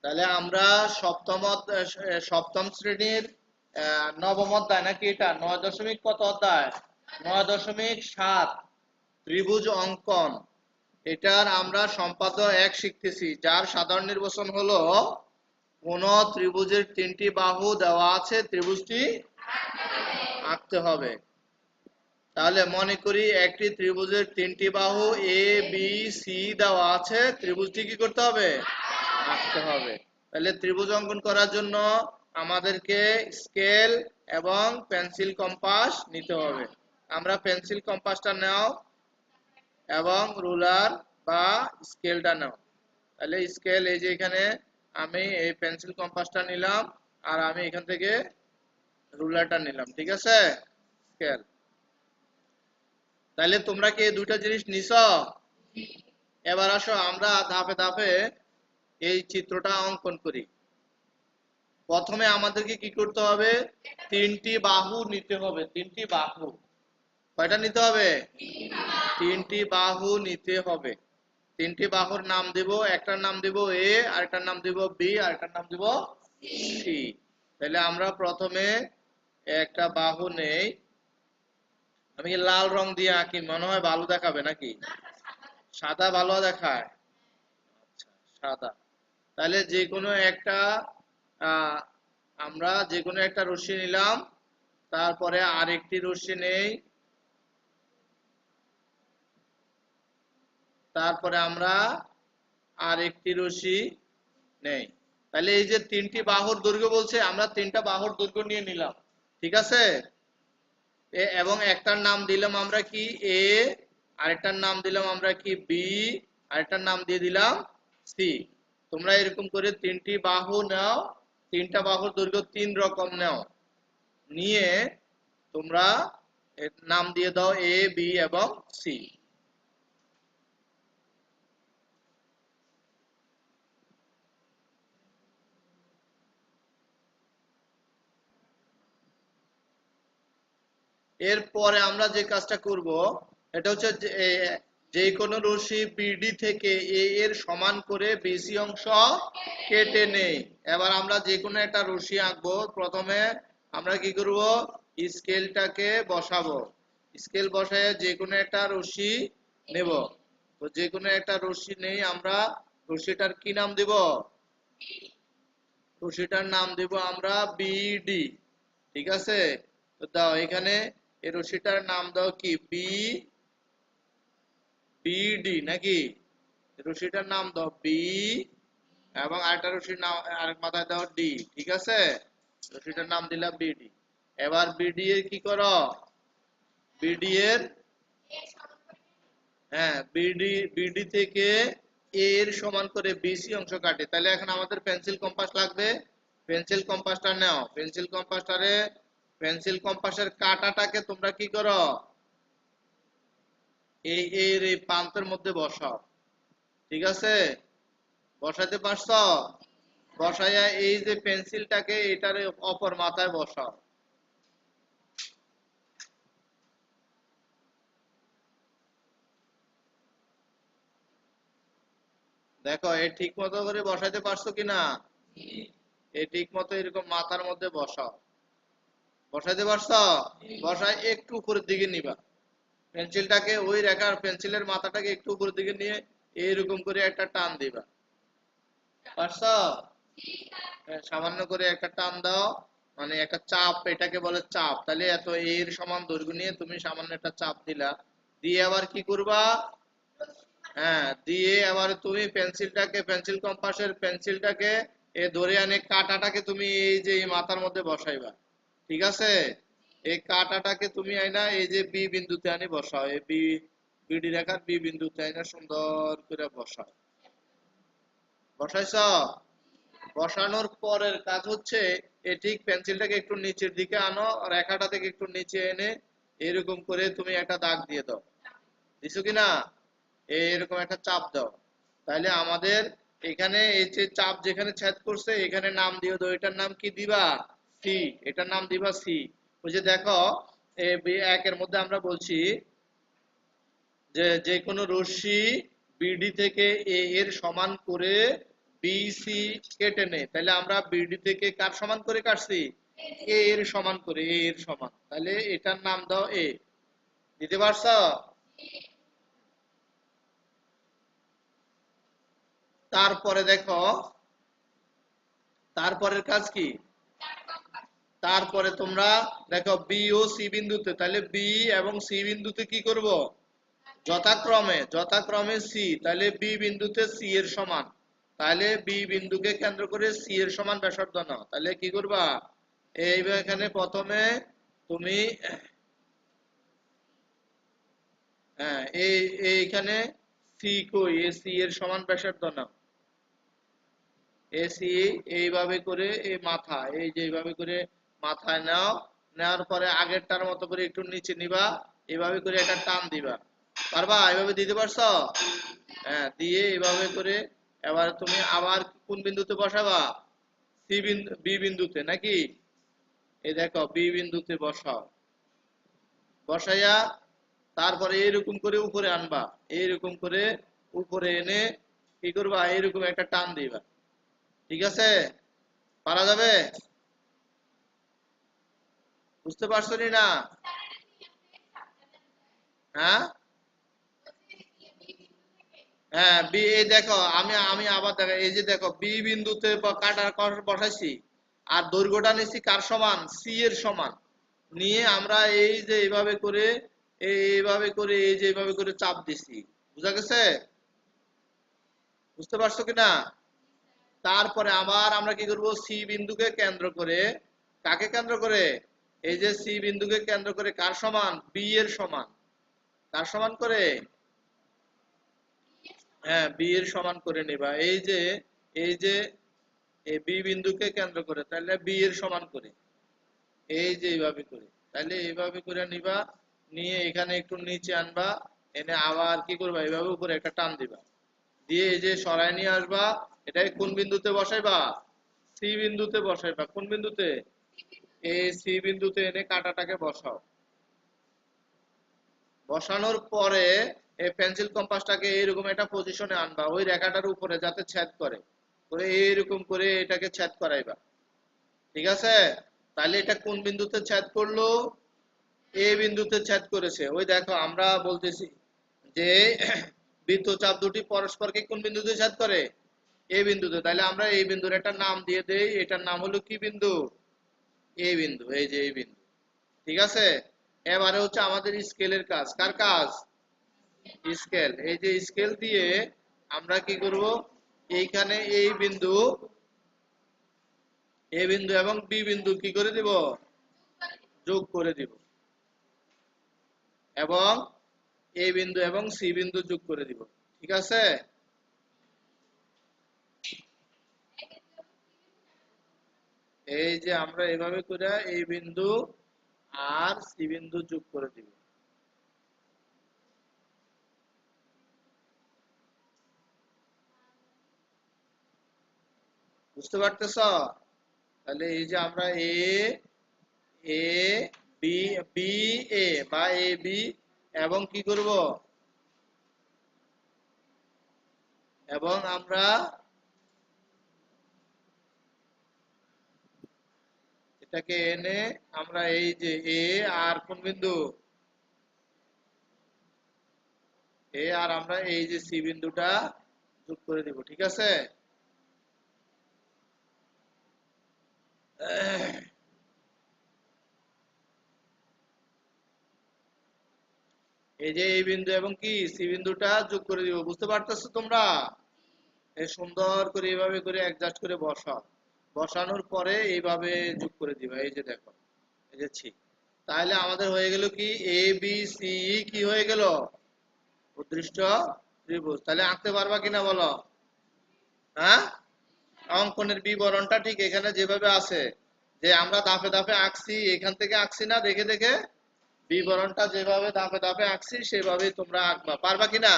তাহলে আমরা সপ্তম শ্রেণীর নবম অধ্যায় নাকি এটা 9 দশমিক কত অধ্যায় 9.7 ত্রিভুজ অঙ্কন এটার আমরা সম্পাদ্য 1 শিখতেছি যার সাধারণ নির্বাচন হলো কোন ত্রিভুজের 3টি বাহু দেওয়া আছে ত্রিভুজটি আঁকতে হবে। তাহলে মনে করি একটি ত্রিভুজের 3টি বাহু এ বি সি দেওয়া আছে ত্রিভুজটি কি করতে হবে আঁকতে হবে। তাহলে ত্রিভুজ অঙ্কন করার জন্য আমাদেরকে স্কেল এবং পেন্সিল কম্পাস নিতে হবে। আমরা পেন্সিল কম্পাসটা নাও এবং রুলার বা স্কেলটা নাও। তাহলে স্কেল এই যে এখানে আমি এই পেন্সিল কম্পাসটা নিলাম আর আমি এখান থেকে রুলারটা নিলাম, ঠিক আছে। স্কেল। তাহলে তোমরা কি এই দুইটা জিনিস নিছো? এবার আসো আমরা ধাপে ধাপে এই চিত্রটা অঙ্কন করি। প্রথমে আমাদেরকে কি করতে হবে 3টি বাহু নিতে হবে। 3টি বাহু কয়টা নিতে হবে 3টি বাহু নিতে হবে। 3টি বাহুর নাম দেব, একটার নাম দেব এ, আরেকটার নাম দেব বি, আরেকটার নাম দেব সি। তাহলে আমরা প্রথমে একটা বাহু নেই। আমি লাল রং দিয়ে আঁকি, মনে হয় ভালো দেখাবে নাকি? সাদা ভালো দেখায়? আচ্ছা, সাদা। তাহলে যে কোনো একটা আহ, আমরা যে কোনো একটা রশ্মি নিলাম, তারপরে আরেকটি রশ্মি নেই, তারপরে আমরা আরেকটি রশ্মি নেই। তাহলে এই যে 3টি বাহুর দৈর্ঘ্য বলছে, আমরা 3টা বাহুর দৈর্ঘ্য নিয়ে নিলাম, ঠিক আছে। এবং একটার নাম দিলাম আমরা কি এ, আরেকটার নাম দিলাম আমরা কি বি, আরেকটার নাম দিয়ে দিলাম সি। তোমরা এরকম করে 3টি বাহু নাও, 3টা বাহুর দৈর্ঘ্য 3 রকম নাও, নিয়ে তোমরা এর নাম দিয়ে দাও এ বি এবং সি। এরপরে আমরা যে কাজটা করব এটা হচ্ছে যে কোনো রশ্মি বিডি থেকে এ এর সমান করে বিসি অংশ কেটে নেই। এবার আমরা যে কোনো একটা রশ্মি আঁকবো। প্রথমে আমরা কি করব স্কেলটাকে বসাবো। স্কেল বসায় যে কোনো একটা রশ্মি নেব। তো যে কোনো একটা রশ্মি নেই আমরা। রশ্মিটার কি নাম দেব? রশ্মিটার নাম দেব আমরা বিডি, ঠিক আছে। তো দাও এখানে এই রশ্মিটার নাম দাও কি বি বিডি নাকি? রশ্মিটার নাম দাও বি এবং আরেকটা রশ্মির নাম আরেক মাথায় দাও ডি, ঠিক আছে। রশ্মিটার নাম দিলাম বিডি। এবার বিডি এর কি করো বিডি এর হ্যাঁ বিডি থেকে এ এর সমান করে বিসি অংশ কাটে। তাহলে এখন আমাদের পেন্সিল কম্পাস লাগবে। পেন্সিল কম্পাসটা নাও। পেন্সিল কম্পাসের কাঁটাটাকে তোমরা কি করো এই এর এই প্রান্তের মধ্যে বসাও, ঠিক আছে। বসাতে পারছো? বসাইয়া এই যে পেন্সিলটাকে এটার অপর মাথায় বসাও। দেখো এই ঠিক মতো করে বসাইতে পারছো কিনা? এই ঠিক মতো এরকম মাথার মধ্যে বসাও। বসাইতে পারছো? বসাই একটু উপরের দিকে নিবা। পেন্সিলটাকে ওই রেখার পেন্সিলের মাথাটাকে একটু উপরের দিকে নিয়ে এইরকম করে একটা টান দিবা। পারছো? হ্যাঁ, সামান্য করে একটা টান দাও, মানে একটা চাপ, এটাকে বলে চাপ। তাহলে এত এর সমান দৈর্ঘ্য নিয়ে তুমি সামান্য একটা চাপ দিলা। দিয়ে আবার কি করবা? হ্যাঁ, দিয়ে আবার তুমি পেন্সিল কম্পাসের পেন্সিলটাকে ধরে আনে কাঁটাটাকে তুমি এই যে এই মাথার মধ্যে বসাইবা, ঠিক আছে। এই কাঁটাটাকে তুমি আইনা এই যে বি বিন্দুতে আনি বসাও। এই বিডি রেখার বি বিন্দুতে আইনা সুন্দর করে বসাও। বসাইছো? বসানোর পরের কাজ হচ্ছে ঠিক পেন্সিলটাকে একটু নিচের দিকে আনো, রেখাটা থেকে একটু নিচে এনে এরকম করে তুমি একটা দাগ দিয়ে দাও। দিছো কিনা? এরকম একটা চাপ দাও। তাহলে আমাদের এখানে এই যে চাপ যেখানে ছেদ করছে এখানে নাম দিয়ে দাও। এটার নাম কি দিবা? সি। এটার নাম দিবা সি। ওই যে দেখো একের মধ্যে আমরা বলছি যে যে কোনো রশ্মি বিডি থেকে এ এর সমান করে বিসি কেটে নেই, তাহলে আমরা বিডি থেকে কার সমান করে কাটছি, এ এর সমান করে, এ এর সমান, তাহলে এটার নাম দাও এ। দিতে পারছো? তারপরে দেখো তারপরের কাজ কি, তারপরে তোমরা দেখো বি ও সি বিন্দুতে, তাহলে বি এবং সি বিন্দুতে কি করব, যথাক্রমে যথাক্রমে সি, তাহলে বি বিন্দুতে সি এর সমান, তাহলে বি বিন্দুকে কেন্দ্র করে সি এর সমান ব্যাসার্ধ নাও, তাহলে কি করবা, এইবার এখানে প্রথমে তুমি হ্যাঁ এইখানে সি কই, এ সি এর সমান ব্যাসার্ধ নাও, এসি এইভাবে করে এই মাথা, এই যে এইভাবে করে মাথায় নাও, নেওয়ার পরে আগেরটার মতো করে একটু নিচে নিবা, এইভাবে করে একটা টান দিবা, পারবা এইভাবে দিতে পারছো? হ্যাঁ, দিয়ে এইভাবে করে এবার তুমি আবার কোন বিন্দুতে বসাবা, সি বিন্দু বি বিন্দুতে নাকি, এই দেখো বি বিন্দুতে বসাও, বসাইয়া তারপরে এইরকম করে উপরে আনবা, এইরকম করে উপরে এনে কি করবা, এইরকম একটা টান দিবা, ঠিক আছে? পারা যাবে? বুঝতে পারছো নি না? হ্যাঁ, হ্যাঁ বি, এই দেখো আমি আমি আবার দেখো, এই যে দেখো বি বিন্দুতে কাটার বসাইছি, আর দৈর্ঘ্যটা নিচ্ছি কার সমান, সি এর সমান, নিয়ে আমরা এই যে এইভাবে করে এইভাবে করে এই যে এইভাবে করে চাপ দিছি, বুঝা গেছে? বুঝতে পারছো কিনা? তারপরে আবার আমরা কি করব, সি বিন্দুকে কেন্দ্র করে, কাকে কেন্দ্র করে, এই যে সি বিন্দুকে কেন্দ্র করে কার সমান, বি এর সমান, কার সমান করে, হ্যাঁ বি এর সমান করে নিবা, এই যে এই বি বিন্দুকে কেন্দ্র করে, তাহলে বি এর সমান করে, এই যে এইভাবে করে, তাহলে এইভাবে করে নিবা, নিয়ে এখানে একটু নিচে আনবা, এনে আবার কি করবা, এইভাবে উপরে একটা টান দিবা, দিয়ে এই যে সরায় নিয়ে আসবা, এটাই কোন বিন্দুতে বসাইবা, সি বিন্দুতে বসাইবা, কোন বিন্দুতে, এই সি বিন্দুতে এনে কাঁটাটাকে বসাও, বসানোর পরে এই পেন্সিল কম্পাসটাকে এইরকম একটা পজিশনে আনবা, ওই রেখাটার উপরে যাতে ছেদ করে, করে এইরকম করে এটাকে ছেদ করাইবা, ঠিক আছে? তাহলে এটা কোন বিন্দুতে ছেদ করলো, এ বিন্দুতে ছেদ করেছে, ওই দেখো আমরা বলতেছি যে বৃত্তচাপ দুটি পরস্পরকে কোন বিন্দুতে ছেদ করে, এ বিন্দুতে, তাহলে আমরা এই বিন্দুর একটা নাম দিয়ে দেই, এটার নাম হলো কি বিন্দু, এ বিন্দু, এই যে এই বিন্দু, ঠিক আছে? এবারে হচ্ছে আমাদের স্কেলের কাজ, কার কাজ, স্কেল, এই যে স্কেল দিয়ে আমরা কি করব, এইখানে এ বিন্দু এবং বি বিন্দু কি করে দিব, যোগ করে দিব, এবং এ বিন্দু এবং সি বিন্দু যোগ করে দিব, ঠিক আছে? এই যে আমরা এভাবে করে এই বিন্দু আর সি বিন্দু যোগ করে দিব, বুঝতে পারতেছ? তাহলে এই যে আমরা এ বি, বি এ বা এ বি, এবং কি করব, এবং আমরা এটাকে এনে আমরা এই যে এ আর কোন বিন্দু, এ আর আমরা এই যে সি বিন্দুটা যোগ করে দিব, ঠিক আছে? এই যে এই বিন্দু এবং কি সি বিন্দুটা যোগ করে দিব, বুঝতে পারতেছো তোমরা? এই সুন্দর করে এইভাবে করে অ্যাডজাস্ট করে বসাও, বসানোর পরে এইভাবে যোগ করে দিবা, এই যে দেখো, এই যে ছি, তাহলে আমাদের হয়ে গেল কি, এ বি সি কি হয়ে গেল, উদ্দৃষ্ট ত্রিভুজ, তাহলে আঁকতে পারবা কিনা বলো? হ্যাঁ, অঙ্কনের বিবরণটা ঠিক এখানে যেভাবে আছে, যে আমরা ধাপে ধাপে আঁকছি, এখান থেকে আঁকছি না, দেখে দেখে বিবরণটা যেভাবে ধাপে ধাপে আঁকছি সেভাবেই তোমরা আঁকবা, পারবা কিনা?